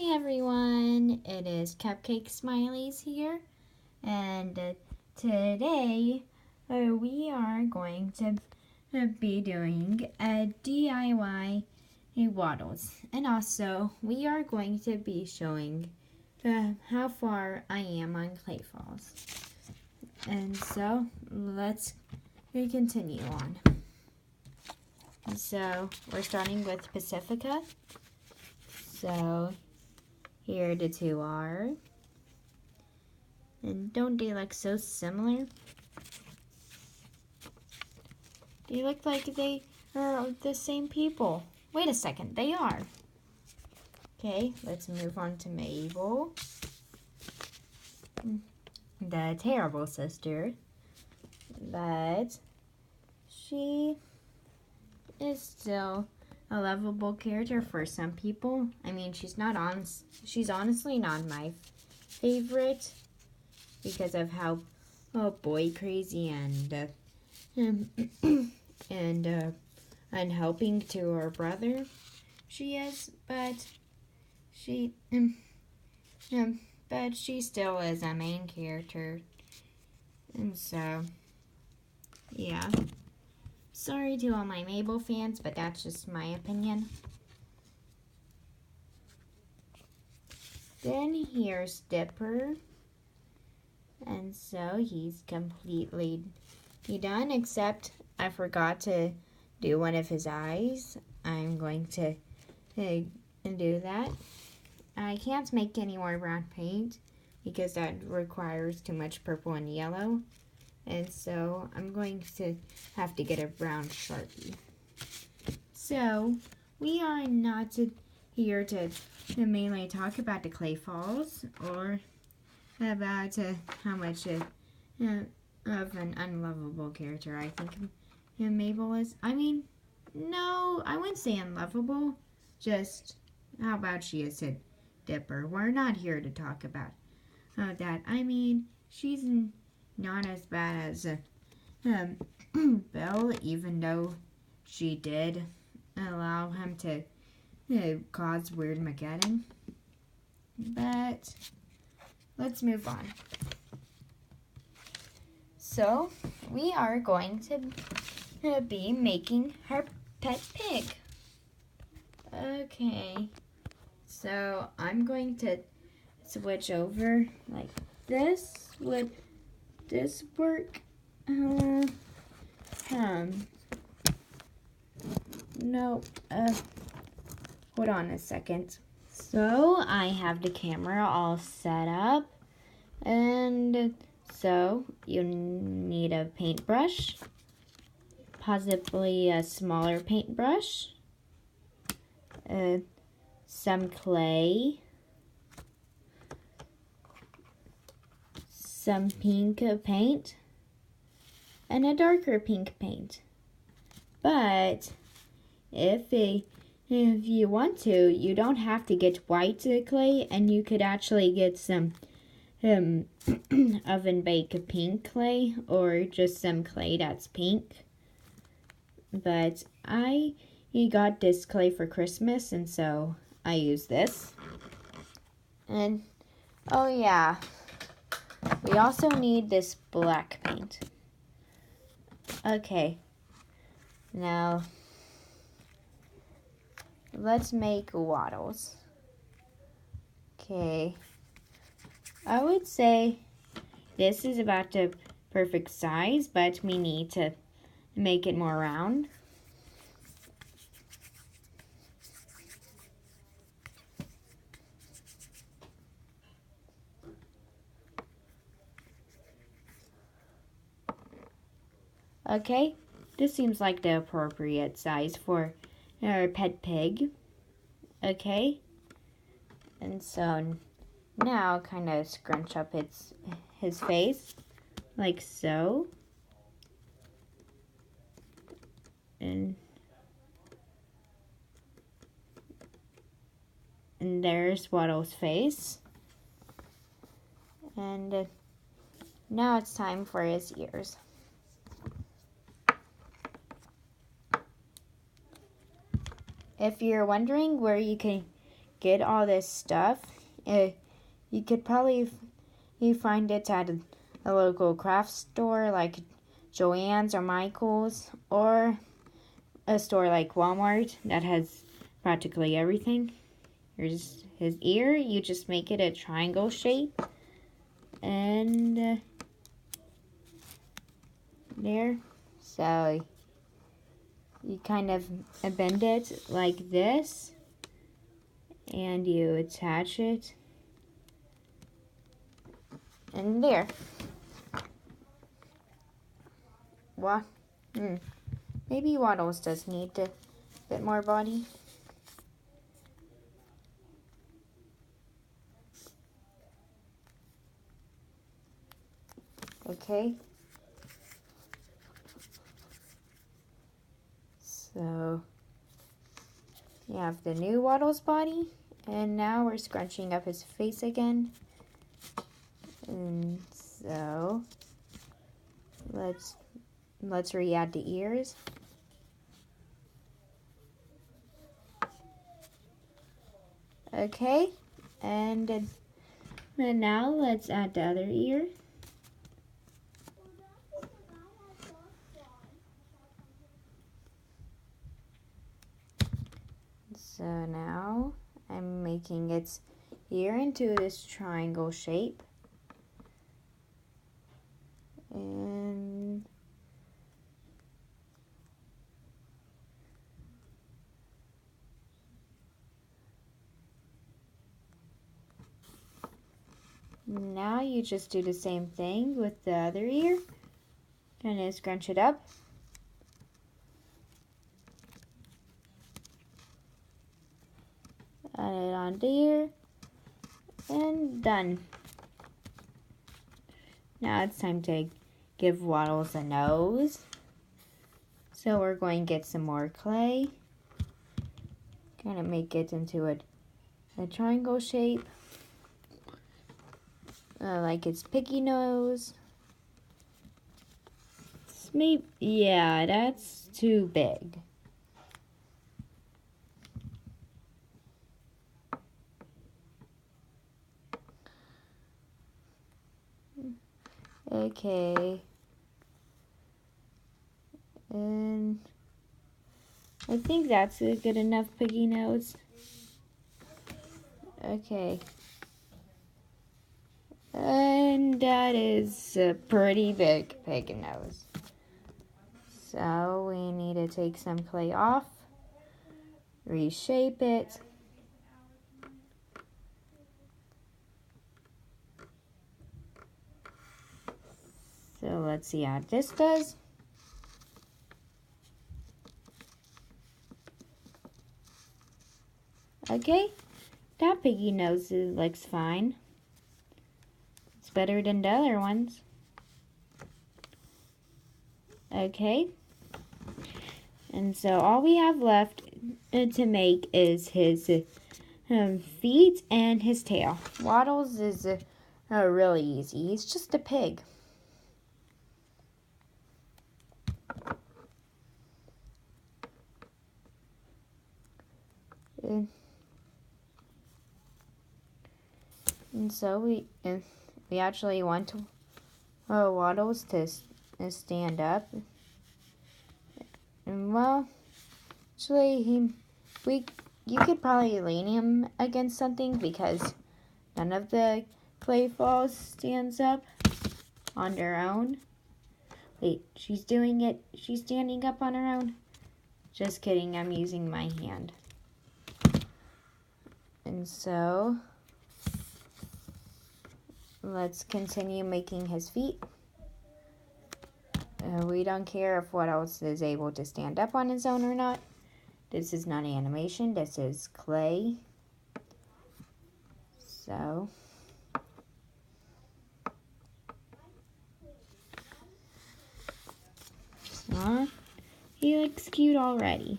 Hey everyone, it is Cupcake Smileys here, and today we are going to be doing a DIY waddles, and also we are going to be showing how far I am on clay falls. And so let's continue on. So we're starting with Pacifica. So here the two are. And don't they look so similar? They look like they are the same people. Wait a second, they are. Okay, let's move on to Mabel. The terrible sister. But she is still a lovable character for some people. I mean, she's honestly not my favorite because of how boy crazy and unhelping to her brother she is, but she still is a main character, and so yeah. Sorry to all my Mabel fans, but that's just my opinion. Then here's Dipper. And so he's completely done, except I forgot to do one of his eyes. I'm going to do that. I can't make any more brown paint because that requires too much purple and yellow. And so I'm going to have to get a brown Sharpie. So we are not here to mainly talk about the clay falls or about how much of an unlovable character I think Mabel is. I mean, no, I wouldn't say unlovable. Just how bad she is to Dipper. We're not here to talk about that. I mean, she's not as bad as Bill, even though she did allow him to cause weird Mageddon. But let's move on. So we are going to be making her pet pig. Okay, so I'm going to switch over like this. Would this work? No. Hold on a second. So I have the camera all set up, and so you need a paintbrush, possibly a smaller paintbrush, some clay, some pink paint, and a darker pink paint. But if you want to, you don't have to get white clay, and you could actually get some oven baked pink clay or just some clay that's pink. But I got this clay for Christmas, and so I use this. And oh yeah, we also need this black paint. Okay, now let's make waddles. Okay, I would say this is about the perfect size, but we need to make it more round. Okay, this seems like the appropriate size for our pet pig. Okay, and so now kind of scrunch up his face like so. And there's Waddle's face. And now it's time for his ears. If you're wondering where you can get all this stuff, you could probably you find it at a local craft store like Joann's or Michael's, or a store like Walmart that has practically everything. Here's his ear. You just make it a triangle shape, and there. So you kind of bend it like this, and you attach it, and there. Well, maybe Waddles does need a bit more body. Okay. So you have the new Waddles body, and now we're scrunching up his face again. And so let's re-add the ears. Okay, and now let's add the other ear. So now I'm making its ear into this triangle shape. And now you just do the same thing with the other ear. Kind of scrunch it up. Add it on there. And done. Now it's time to give Waddles a nose. So we're going to get some more clay. Kind of make it into a triangle shape. Like its piggy nose. Maybe, yeah, that's too big. Okay. And I think that's a good enough piggy nose. Okay. And that is a pretty big pig nose. So we need to take some clay off, reshape it. So let's see how this does. Okay, that piggy nose looks fine. It's better than the other ones. Okay. And so all we have left to make is his feet and his tail. Waddles is really easy. He's just a pig. And so we actually want Waddles to stand up. And well, actually you could probably lean him against something because none of the clay balls stands up on their own. Wait, she's doing it. She's standing up on her own. Just kidding, I'm using my hand. And so let's continue making his feet. We don't care if Waddles is able to stand up on his own or not. This is not animation, this is clay. So he looks cute already.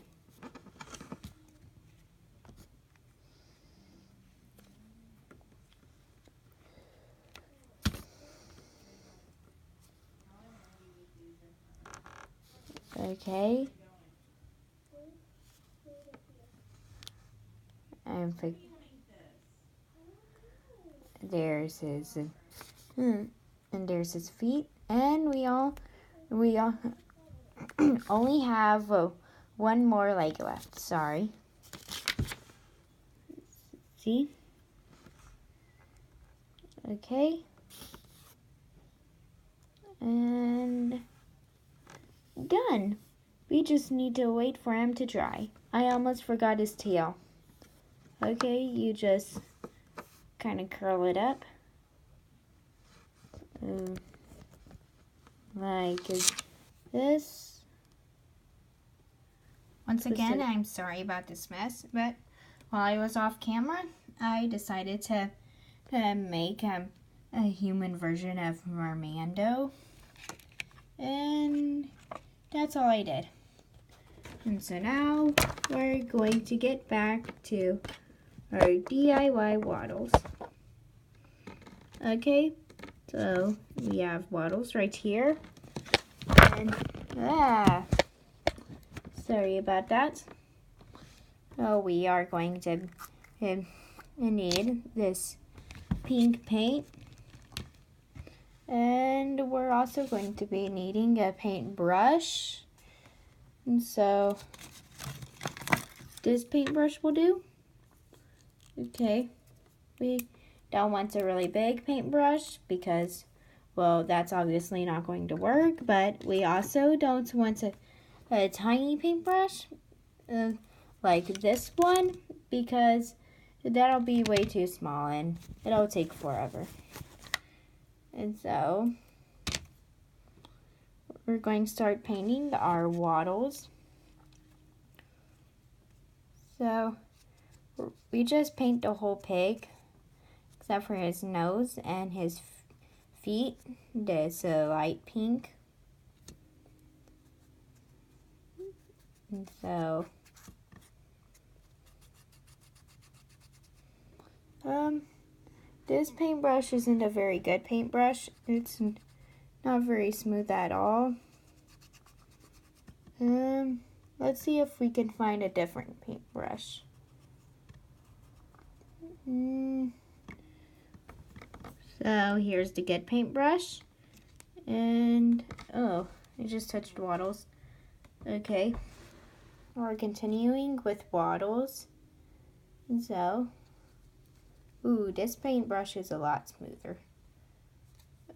Okay. there's his and there's his feet, and we all only have one more leg left. Sorry. See? Okay. And done. We just need to wait for him to dry. I almost forgot his tail. Okay, you just kind of curl it up. Like this. Once again, I'm sorry about this mess, but while I was off camera, I decided to make a human version of Armando. And that's all I did. And so now we're going to get back to our DIY Waddles. Okay, so we have Waddles right here. And sorry about that. So we are going to need this pink paint. And we're also going to be needing a paintbrush. And so this paintbrush will do. Okay. We don't want a really big paintbrush because, well, that's obviously not going to work. But we also don't want a tiny paintbrush like this one because that'll be way too small and it'll take forever. And so we're going to start painting our Waddles. So we just paint the whole pig except for his nose and his feet. There's a light pink. And so this paintbrush isn't a very good paintbrush. It's not very smooth at all. Let's see if we can find a different paintbrush. So here's the good paintbrush. And, oh, I just touched Waddles. Okay, we're continuing with Waddles. And so, ooh, this paintbrush is a lot smoother.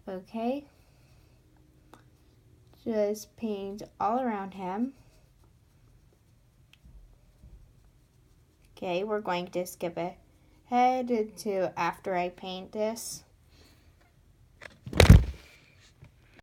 Okay, just paint all around him. Okay, we're going to skip ahead to after I paint this.